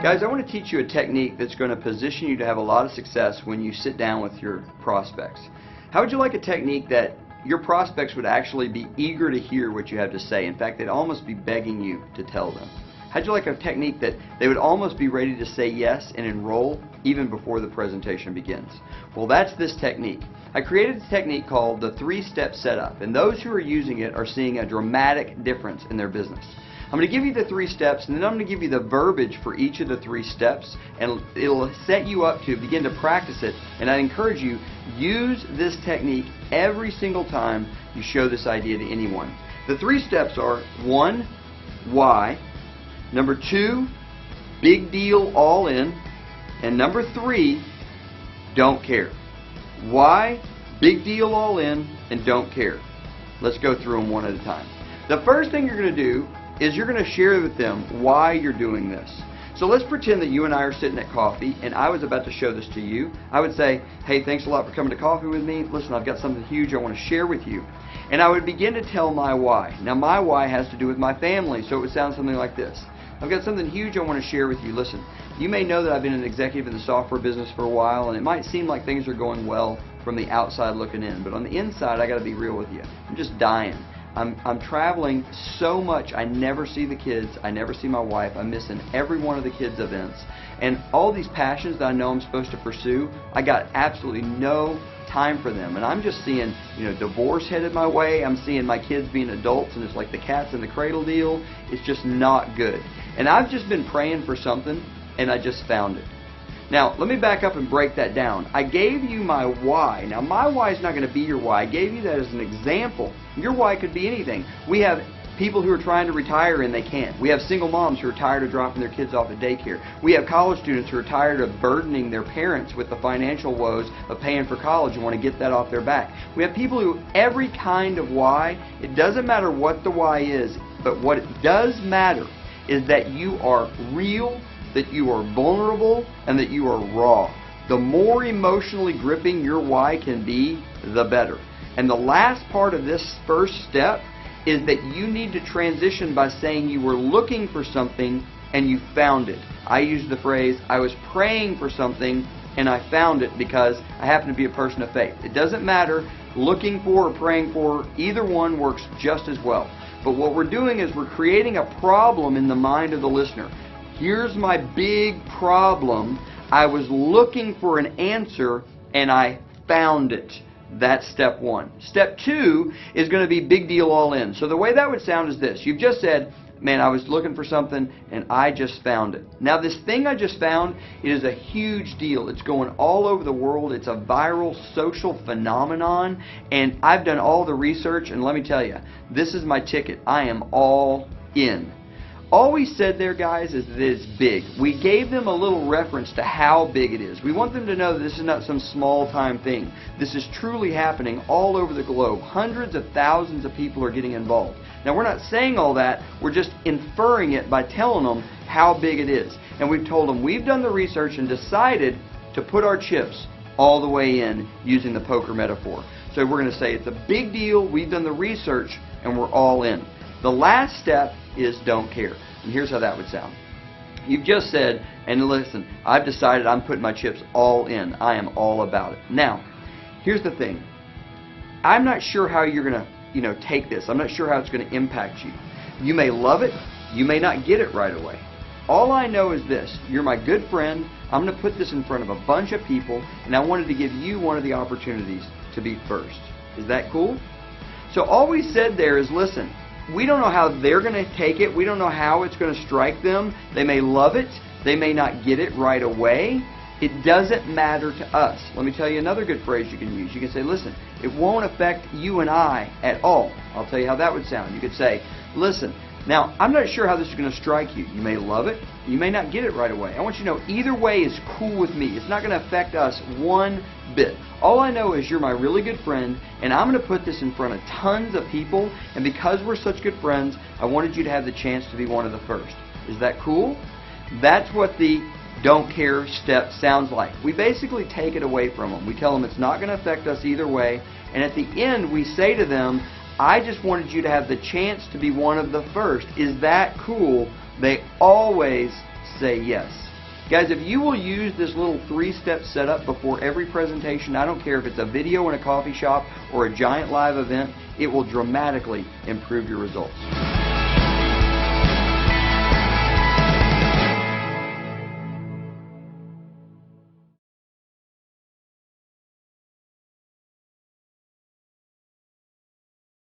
Guys, I want to teach you a technique that's going to position you to have a lot of success when you sit down with your prospects. How would you like a technique that your prospects would actually be eager to hear what you have to say? In fact, they'd almost be begging you to tell them. How'd you like a technique that they would almost be ready to say yes and enroll even before the presentation begins? Well, that's this technique. I created a technique called the 3-step setup, and those who are using it are seeing a dramatic difference in their business. I'm going to give you the 3 steps, and then I'm going to give you the verbiage for each of the 3 steps, and it'll set you up to begin to practice it. And I encourage you, use this technique every single time you show this idea to anyone. The 3 steps are: 1, why; number 2, big deal, all in; and number 3, don't care. Why, big deal, all in, and don't care. Let's go through them one at a time. The first thing you're going to do is you're going to share with them why you're doing this. So let's pretend that you and I are sitting at coffee and I was about to show this to you. I would say, hey, thanks a lot for coming to coffee with me. Listen, I've got something huge I want to share with you. And I would begin to tell my why. Now my why has to do with my family, so it would sound something like this. I've got something huge I want to share with you. Listen, you may know that I've been an executive in the software business for a while, and it might seem like things are going well from the outside looking in, but on the inside I got to be real with you. I'm just dying. I'm traveling so much. I never see the kids. I never see my wife. I'm missing every one of the kids' events. And all these passions that I know I'm supposed to pursue, I got absolutely no time for them. And I'm just seeing, divorce headed my way. I'm seeing my kids being adults, and it's like the cats in the cradle deal. It's just not good. And I've just been praying for something, and I just found it. Now, let me back up and break that down. I gave you my why. Now, my why is not going to be your why. I gave you that as an example. Your why could be anything. We have people who are trying to retire and they can't. We have single moms who are tired of dropping their kids off at daycare. We have college students who are tired of burdening their parents with the financial woes of paying for college and want to get that off their back. We have people who, every kind of why, it doesn't matter what the why is, but what it does matter is that you are real, that you are vulnerable, and that you are raw. The more emotionally gripping your why can be, the better. And the last part of this first step is that you need to transition by saying you were looking for something and you found it. I use the phrase, I was praying for something and I found it because I happen to be a person of faith. It doesn't matter, looking for or praying for, either one works just as well. But what we're doing is we're creating a problem in the mind of the listener. Here's my big problem. I was looking for an answer and I found it. That's step 1. Step 2 is going to be big deal, all in. So the way that would sound is this. You've just said, man, I was looking for something and I just found it. Now this thing I just found, it is a huge deal. It's going all over the world. It's a viral social phenomenon, and I've done all the research, and let me tell you, this is my ticket. I am all in. All we said there, guys, is that it's big. We gave them a little reference to how big it is. We want them to know that this is not some small-time thing. This is truly happening all over the globe. Hundreds of thousands of people are getting involved. Now, we're not saying all that. We're just inferring it by telling them how big it is. And we've told them we've done the research and decided to put our chips all the way in, using the poker metaphor. So we're going to say it's a big deal. We've done the research, and we're all in. The last step is don't care. And here's how that would sound. You've just said, and listen, I've decided I'm putting my chips all in. I am all about it. Now, here's the thing. I'm not sure how you're going to, take this. I'm not sure how it's going to impact you. You may love it. You may not get it right away. All I know is this. You're my good friend. I'm going to put this in front of a bunch of people, and I wanted to give you one of the opportunities to be first. Is that cool? So all we said there is, listen, we don't know how they're going to take it. We don't know how it's going to strike them. They may love it. They may not get it right away. It doesn't matter to us. Let me tell you another good phrase you can use. You can say, listen, it won't affect you and I at all. I'll tell you how that would sound. You could say, listen, now, I'm not sure how this is going to strike you. You may love it. You may not get it right away. I want you to know either way is cool with me. It's not going to affect us one bit. All I know is you're my really good friend, and I'm going to put this in front of tons of people, and because we're such good friends, I wanted you to have the chance to be one of the first. Is that cool? That's what the don't care step sounds like. We basically take it away from them. We tell them it's not going to affect us either way, and at the end we say to them, I just wanted you to have the chance to be one of the first. Is that cool? They always say yes. Guys, if you will use this little 3-step setup before every presentation, I don't care if it's a video in a coffee shop or a giant live event, it will dramatically improve your results.